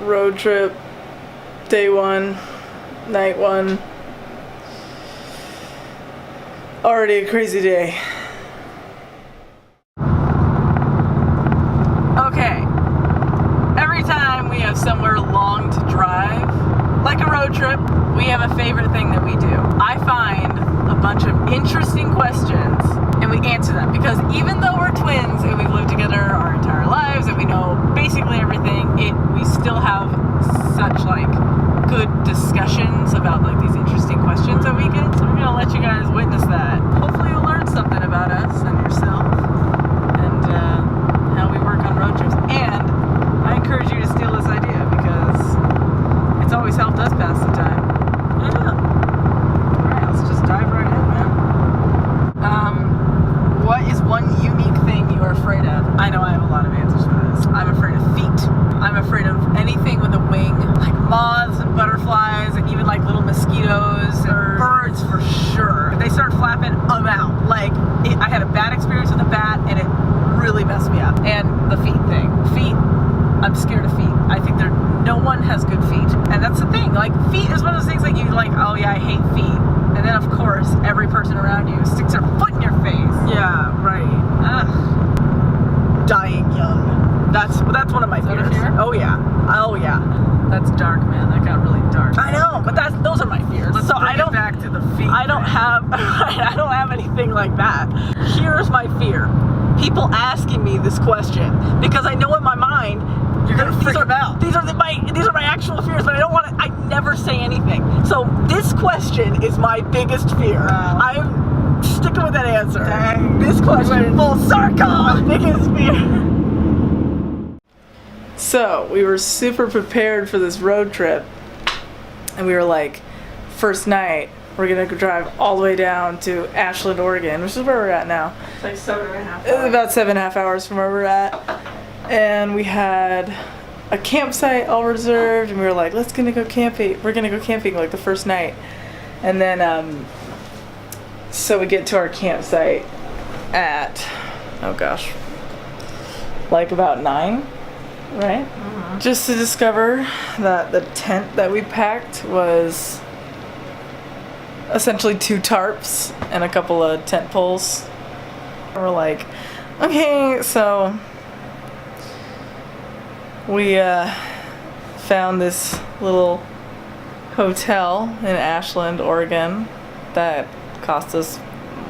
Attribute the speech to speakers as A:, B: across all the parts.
A: road trip, day 1, night 1. Already a crazy day. Okay, every time we have somewhere long to drive, like a road trip, we have a favorite thing that we do. I find a bunch of interesting questions and we answer them, because even though we're twins and we've lived together our entire lives and we know basically everything, we still have such like good discussions about like these interesting questions that we get. So we're gonna let you guys witness that. Hopefully you'll learn something about us and yourself and how we work on road trips. And I encourage you to steal this idea because it's always helped us pass the time. Yeah. Alright, let's just dive right in, man. What is one unique thing you are afraid of? I know I have a lot of answers for this. I'm afraid of feet. I'm afraid of anything with a wing, like moths and butterflies and even like little mosquitoes and birds for sure. If they start flapping, I'm out. Like, I had a bad experience with a bat and it really messed me up. And the feet thing. Feet, I'm scared of feet. I think no one has good feet. And that's the thing, like feet is one of those things like you like, oh yeah, I hate feet. And then of course, every person around you sticks their foot in your face. Yeah, right. Ugh. Dying young. That's one of my fears. Oh yeah. Oh yeah. That's dark, man. That got really dark. I know, but those are my fears. So I don't back to the feet. I don't have anything like that. Here's my fear. People asking me this question because I know in my mind you're gonna freak them out. These are my actual fears, but I never say anything. So this question is my biggest fear. I'm sticking with that answer. Dang. This question, full circle, biggest fear. So we were super prepared for this road trip, and we were like, first night we're gonna go drive all the way down to Ashland, Oregon, which is where we're at now. It's like 7.5 hours. It's about 7.5 hours from where we're at, and we had a campsite all reserved, and we were like, let's gonna go camping. We're gonna go camping like the first night, and then so we get to our campsite at, oh gosh, like about 9. Right? Mm-hmm. Just to discover that the tent that we packed was essentially 2 tarps and a couple of tent poles. And we're like, okay, so we found this little hotel in Ashland, Oregon that cost us,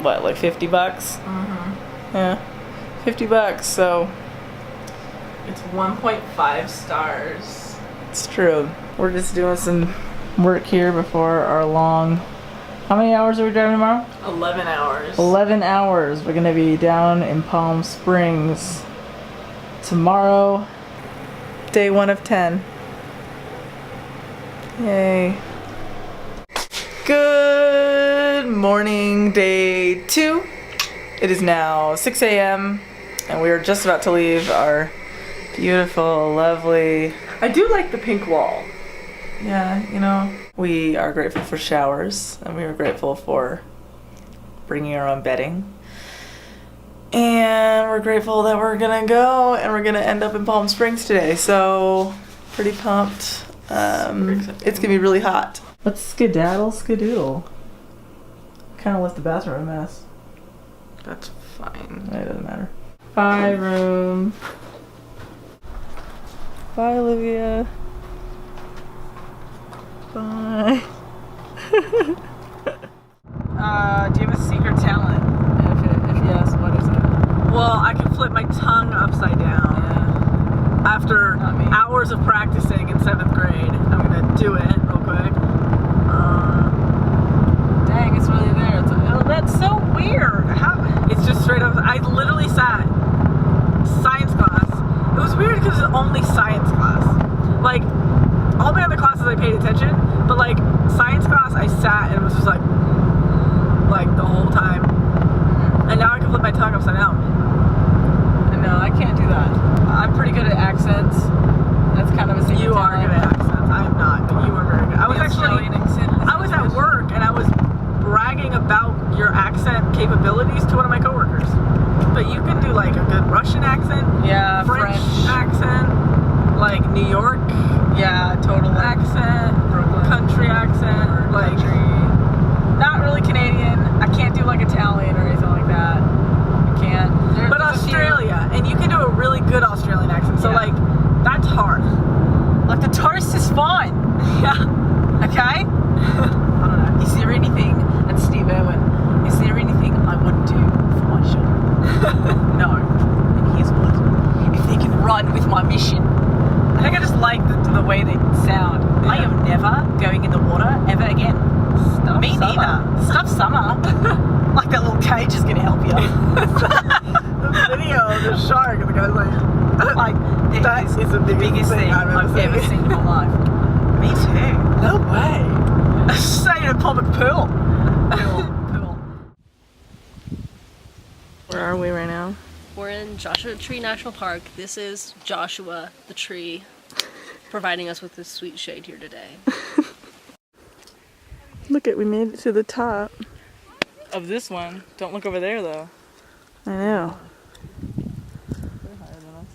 A: what, like $50? Mm-hmm. Yeah, $50, so it's 1.5 stars. It's true. We're just doing some work here before our long... How many hours are we driving tomorrow? 11 hours. 11 hours. We're going to be down in Palm Springs tomorrow. Day 1 of 10. Yay. Good morning, day 2. It is now 6 a.m. and we are just about to leave our beautiful, lovely... I do like the pink wall. Yeah, you know. We are grateful for showers, and we are grateful for bringing our own bedding. And we're grateful that we're gonna go, and we're gonna end up in Palm Springs today, so pretty pumped. It's gonna be really hot. Let's skedaddle. Kind of left the bathroom a mess. That's fine. It doesn't matter. Bye, room. Bye, Olivia. Bye. Do you have a secret talent? If yes, what is it? Well, I can flip my tongue upside down. Yeah. After hours of practicing in 7th grade, I'm gonna do it real quick. Dang, it's really there. That's so weird. It's just straight up. I literally sat science class. It was weird because it's only science class. Like, all my other classes I paid attention, but like science class I sat and it was just like the whole time. And now I can flip my tongue upside down. And no, I can't do that. I'm pretty good at accents. That's kind of a secret. You are good at accents. I'm not, but you are very good. I was at work and I was bragging about your accent capabilities to one of my coworkers. But you can do like a good Russian accent, yeah, French accent, like New York. Yeah, total accent,
B: Brooklyn.
A: country accent, like not really Canadian. I can't do like Italian or anything like that. I can't. But Australia, and you can do a really good Australian accent. So like, that's hard. Like the toast is fine. Yeah. Okay. I don't know. Is there anything? That's Steve Irwin. Is there anything I wouldn't do for my children? No. And here's what. If they can run with my mission. I think I just like the way they sound. Yeah. I am never going in the water ever again. Stuff Me summer. Neither. Stuff summer. Like that little cage is gonna help you. The video of the shark and the guy's like that is the biggest thing I've ever seen in my life. Me too. No way. Staying in a public pool. Pool. Where are we right now?
B: We're in Joshua Tree National Park. This is Joshua the tree providing us with this sweet shade here today.
A: Look we made it to the top. Of this one. Don't look over there though. I know. They're higher than us.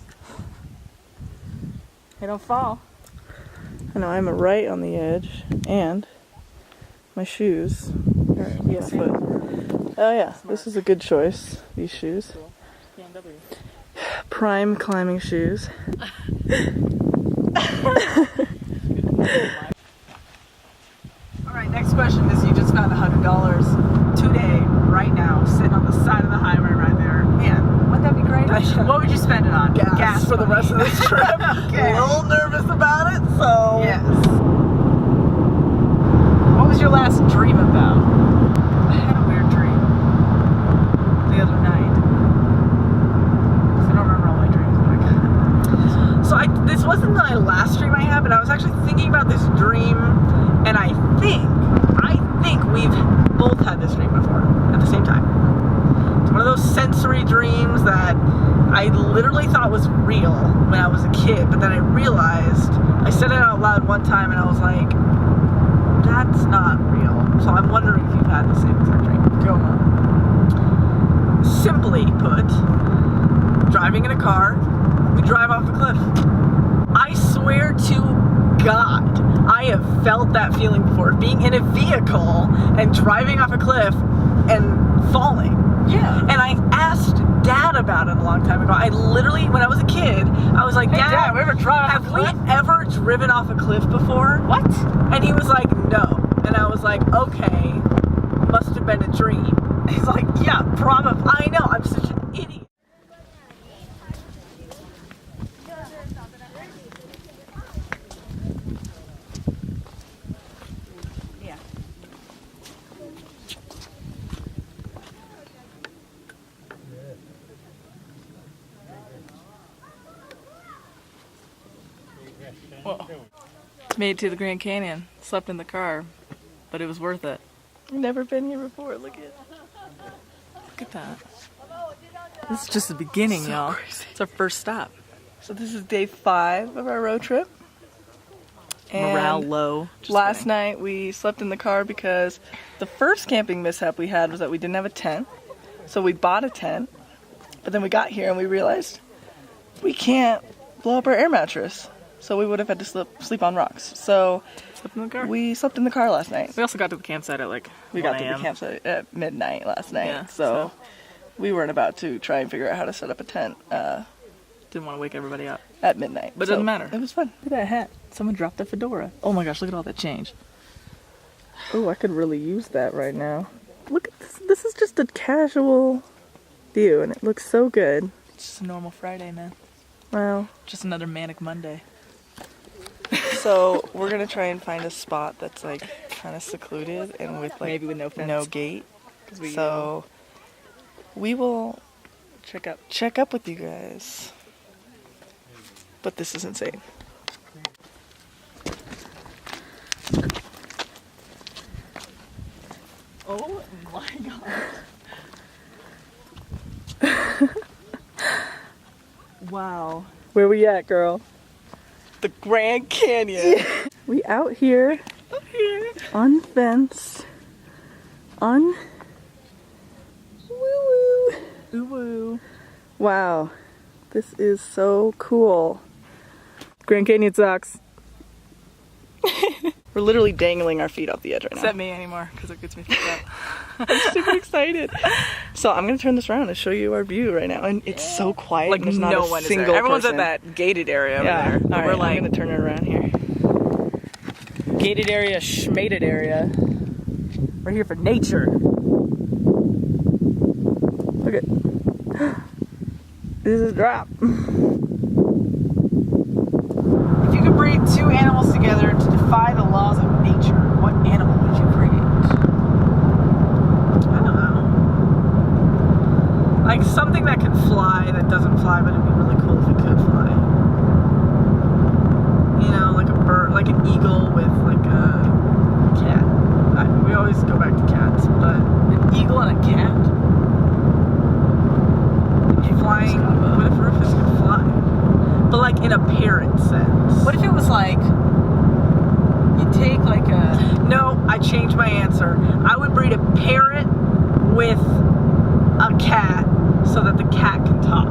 A: Hey, don't fall. I know, I'm right on the edge, and my shoes are barefoot. Oh yeah, this is a good choice, these shoes. Cool. Prime climbing shoes. Alright, next question is, you just found $100 today, right now, sitting on the side of the highway right there. Man, wouldn't that be great? What would you spend it on? Gas for the rest of this trip. Okay. A little nervous about it, so... Yes. What was your last dream about? I had a weird dream the other night. I don't remember all my dreams. So this wasn't my last dream I had, but I was actually thinking about this dream, and I think we've both had this dream before at the same time. It's one of those sensory dreams that I literally thought was real when I was a kid, but then I realized, I said it out loud one time and I was like, that's not real. So I'm wondering if you've had the same exact dream. Go on. Simply put, driving in a car, we drive off a cliff. I swear to God, I have felt that feeling before. Being in a vehicle and driving off a cliff and falling. Yeah. And I asked Dad about it a long time ago. I literally, when I was a kid, I was like, hey, Dad, have we ever driven off a cliff before? What? And he was like, no. And I was like, okay, must have been a dream. He's like, yeah, probably. I know, I'm such an idiot. Well, made it to the Grand Canyon, slept in the car, but it was worth it. I've never been here before, look at that. This is just the beginning, y'all. It's our first stop. So this is day 5 of our road trip. And morale low. Last night we slept in the car because the first camping mishap we had was that we didn't have a tent. So we bought a tent, but then we got here and we realized we can't blow up our air mattress. So we would have had to sleep on rocks. So slept in the car. We slept in the car last night. We also got to the campsite at like 1 got to the campsite at midnight last night. Yeah, so we weren't about to try and figure out how to set up a tent. Didn't want to wake everybody up. At midnight. But it doesn't matter. It was fun. Look at that hat. Someone dropped a fedora. Oh my gosh, look at all that change. Oh, I could really use that right now. Look at this. This is just a casual view and it looks so good. It's just a normal Friday, man. Well, just another manic Monday. So we're gonna try and find a spot that's like kind of secluded and with like maybe with no gate. So we will check up with you guys. But this is insane. Oh my god. Wow. Where we at, girl? The Grand Canyon. Yeah. We out here. Unfenced. Woo woo. Wow. This is so cool. Grand Canyon sucks.
C: We're literally dangling our feet off the edge right now.
A: Is that me anymore? Because it gets me freaked out.
C: I'm super excited. So I'm gonna turn this around and show you our view right now, and it's so quiet.
A: Like
C: and there's not
A: no
C: a
A: one is
C: single
A: there. Everyone's
C: person.
A: at that gated area over
C: Yeah.
A: there.
C: All right,
A: We're like,
C: I'm gonna turn it around here. Gated area, schmated area. We're here for nature. Look at this is a drop.
A: if you could breed two animals together to defy the laws of nature, what animal would you breed? I don't know. Like something that can fly that doesn't fly, but it'd be really cool if it could fly. You know, like a bird, like an eagle with like a cat. We always go back to cats, but an eagle and a cat. Flying. What if Rufus could fly? But like in a parrot sense. What if it was like you take like a? No, I changed my answer. I would breed a parrot with a cat so that the cat can talk.